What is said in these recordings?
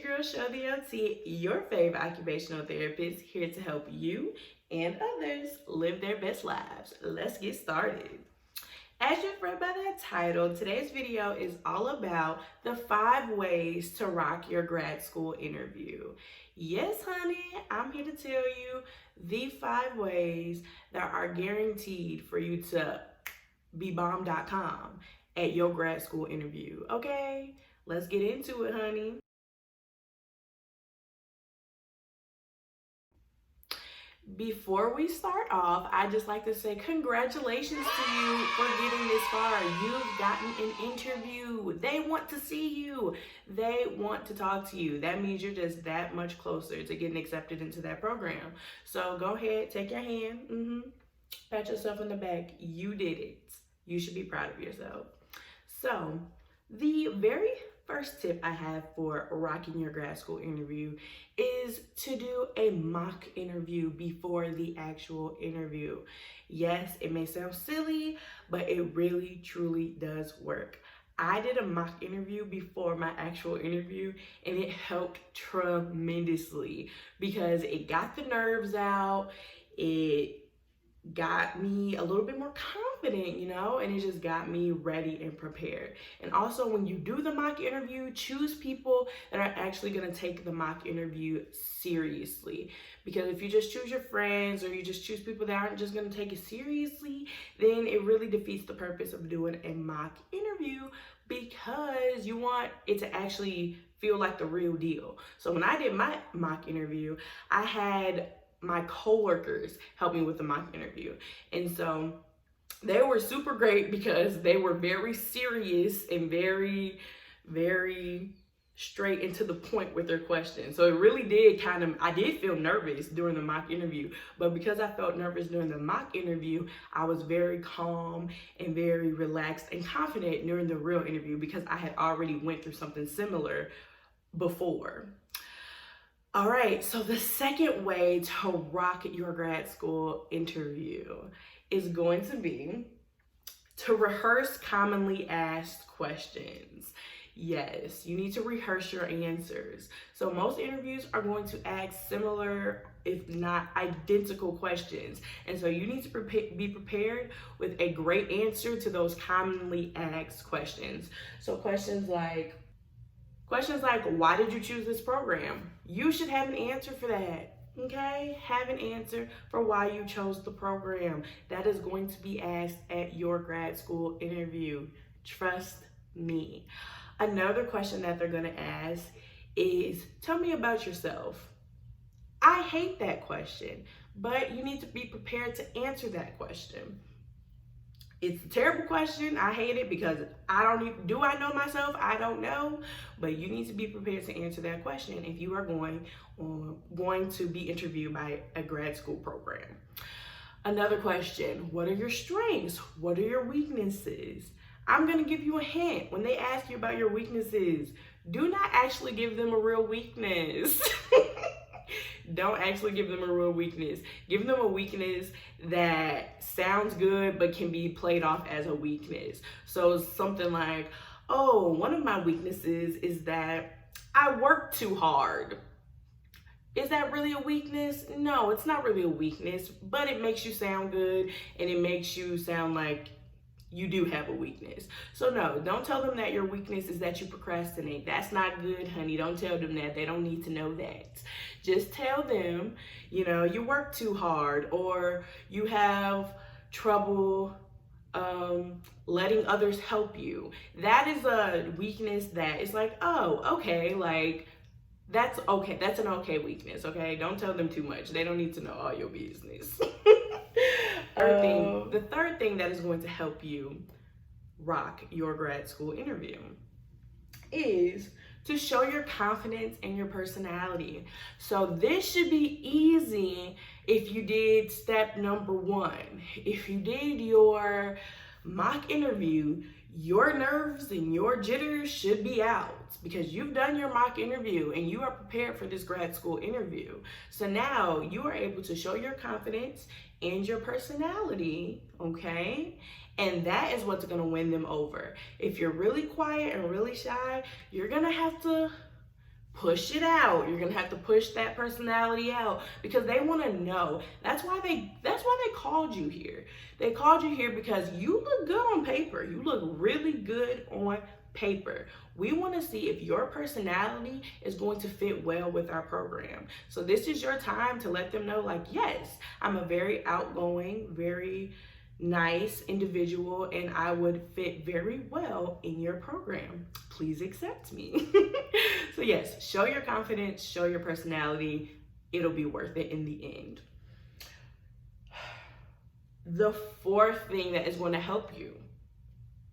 girl, SHOtheOT, your favorite occupational therapist, here to help you and others live their best lives. Let's get started. As you've read by that title, today's video is all about the 5 ways to rock your grad school interview. Yes, honey, I'm here to tell you the 5 ways that are guaranteed for you to be bomb.com at your grad school interview. Okay, let's get into it, honey. Before we start off, I'd just like to say congratulations to you for getting this far. You've gotten an interview. They want to see you. They want to talk to you. That means you're just that much closer to getting accepted into that program. So go ahead, take your hand, pat yourself on the back. You did it. You should be proud of yourself. So the very first tip I have for rocking your grad school interview is to do a mock interview before the actual interview. Yes, it may sound silly, but it really truly does work. I did a mock interview before my actual interview, and it helped tremendously because it got the nerves out. It got me a little bit more confident, and it just got me ready and prepared. And also, when you do the mock interview, choose people that are actually going to take the mock interview seriously. Because if you just choose your friends or you just choose people that aren't just going to take it seriously, then it really defeats the purpose of doing a mock interview, because you want it to actually feel like the real deal. So when I did my mock interview, I had my coworkers helped me with the mock interview. And so they were super great because they were very serious and very, very straight and to the point with their questions. So it really did I did feel nervous during the mock interview, but because I felt nervous during the mock interview, I was very calm and very relaxed and confident during the real interview because I had already went through something similar before. All right, so the second way to rock your grad school interview is going to be to rehearse commonly asked questions. Yes, you need to rehearse your answers. So most interviews are going to ask similar, if not identical, questions. And so you need to be prepared with a great answer to those commonly asked questions. So questions like, why did you choose this program? You should have an answer for that, okay? Have an answer for why you chose the program. That is going to be asked at your grad school interview. Trust me. Another question that they're gonna ask is, tell me about yourself. I hate that question, but you need to be prepared to answer that question. It's a terrible question. I hate it because do I know myself? I don't know, but you need to be prepared to answer that question if you are going to be interviewed by a grad school program. Another question, what are your strengths? What are your weaknesses? I'm gonna give you a hint. When they ask you about your weaknesses, do not actually give them a real weakness. Don't actually give them a real weakness. Give them a weakness that sounds good but can be played off as a weakness. So something like, oh, one of my weaknesses is that I work too hard. Is that really a weakness? No, it's not really a weakness, but it makes you sound good and it makes you sound like you do have a weakness. So no, don't tell them that your weakness is that you procrastinate. That's not good, honey. Don't tell them that. They don't need to know that. Just tell them, you work too hard, or you have trouble letting others help you. That is a weakness that is like, oh, okay, like that's okay. That's an okay weakness, okay? Don't tell them too much. They don't need to know all your business. The third thing that is going to help you rock your grad school interview is to show your confidence and your personality. So this should be easy if you did step number 1. If you did your mock interview, your nerves and your jitters should be out because you've done your mock interview and you are prepared for this grad school interview. So now you are able to show your confidence and your personality, okay? And that is what's gonna win them over. If you're really quiet and really shy, you're gonna have to push it out. You're gonna have to push that personality out because they want to know. That's why they called you here. They called you here because you look good on paper. You look really good on paper. We want to see if your personality is going to fit well with our program. So this is your time to let them know, like, yes, I'm a very outgoing, very nice individual, and I would fit very well in your program. Please accept me. So yes, show your confidence, show your personality. It'll be worth it in the end. The fourth thing that is going to help you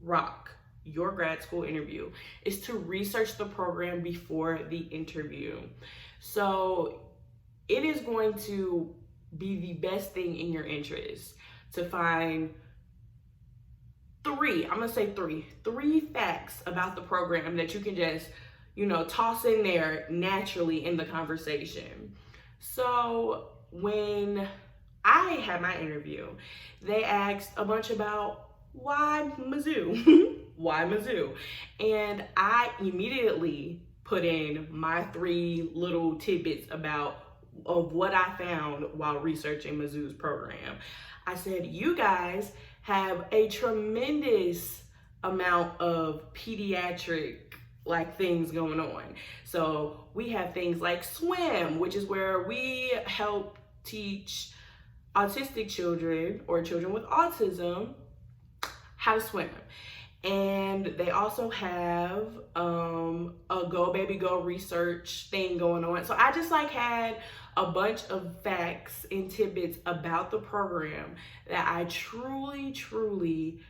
rock your grad school interview is to research the program before the interview. So it is going to be the best thing in your interest to find three facts about the program that you can just, toss in there naturally in the conversation. So when I had my interview, they asked a bunch about why Mizzou? Why Mizzou? And I immediately put in my 3 little tidbits of what I found while researching Mizzou's program. I said, you guys have a tremendous amount of pediatric things going on. So we have things like swim, which is where we help teach autistic children or children with autism how to swim. And they also have a Go Baby Go research thing going on. So I just had a bunch of facts and tidbits about the program that I truly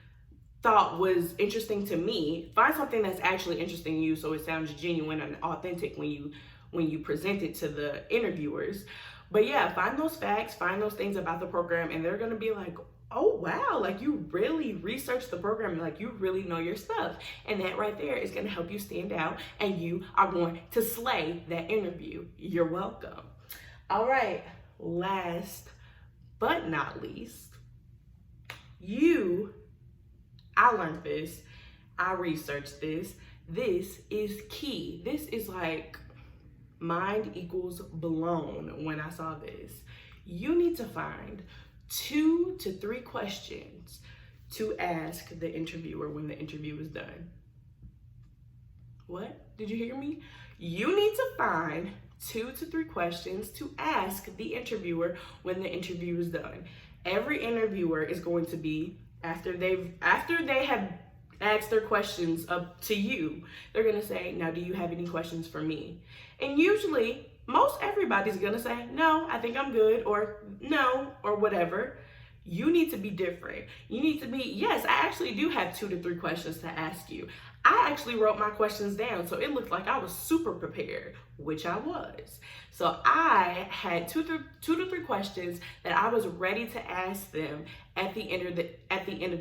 thought was interesting to me. Find something that's actually interesting to you so it sounds genuine and authentic when you present it to the interviewers. But yeah, find those facts, find those things about the program, and they're gonna be like, oh wow, you really researched the program, you really know your stuff. And that right there is gonna help you stand out, and you are going to slay that interview. You're welcome. All right, last but not least, I learned this, I researched this. This is key. This is mind equals blown when I saw this. You need to find 2 to 3 questions to ask the interviewer when the interview is done. What? Did you hear me? You need to find 2 to 3 questions to ask the interviewer when the interview is done. Every interviewer is going to be, after they have asked their questions up to you, they're gonna say, now do you have any questions for me? And usually, most everybody's gonna say, no, I think I'm good, or no, or whatever. You need to be different. You need to be, yes, I actually do have 2 to 3 questions to ask you. I actually wrote my questions down, so it looked like I was super prepared, which I was. So I had 2 to 3 questions that I was ready to ask them at the end of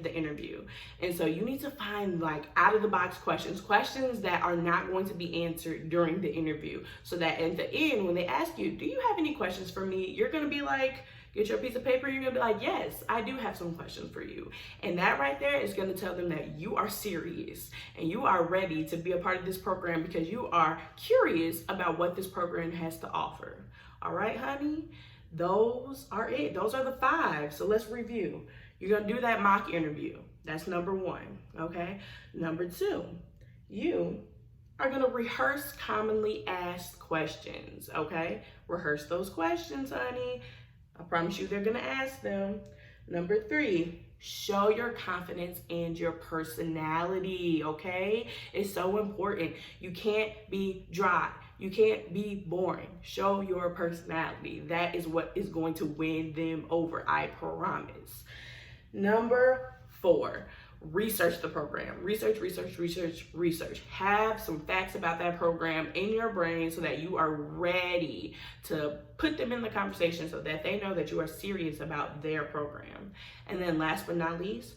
the interview. And so you need to find out of the box questions that are not going to be answered during the interview, so that at the end, when they ask you, do you have any questions for me? You're gonna be get your piece of paper, you're gonna be yes, I do have some questions for you. And that right there is gonna tell them that you are serious and you are ready to be a part of this program because you are curious about what this program has to offer. All right, honey? Those are it. Those are the 5. So let's review. You're gonna do that mock interview. That's number 1, okay? Number 2, you are gonna rehearse commonly asked questions, okay? Rehearse those questions, honey. I promise you they're gonna ask them. Number 3, show your confidence and your personality, okay? It's so important. You can't be dry. You can't be boring. Show your personality. That is what is going to win them over, I promise. Number 4, research the program. Research. Have some facts about that program in your brain so that you are ready to put them in the conversation so that they know that you are serious about their program. And then last but not least,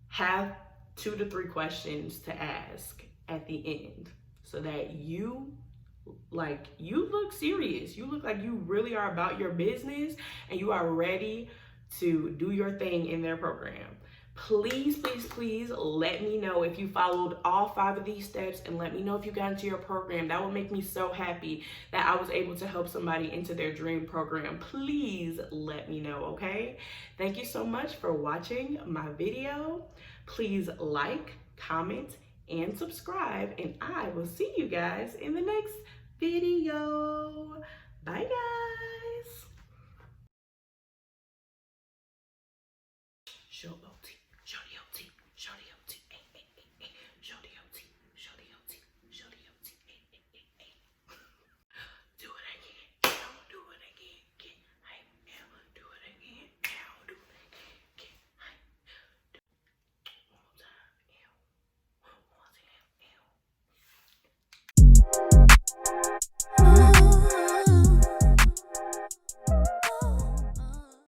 have 2 to 3 questions to ask at the end so that you look serious. You look like you really are about your business and you are ready to do your thing in their program. Please, please, please let me know if you followed all 5 of these steps, and let me know if you got into your program. That would make me so happy that I was able to help somebody into their dream program. Please let me know, okay? Thank you so much for watching my video. Please like, comment, and subscribe, and I will see you guys in the next video. Bye, guys. SHOtheOT.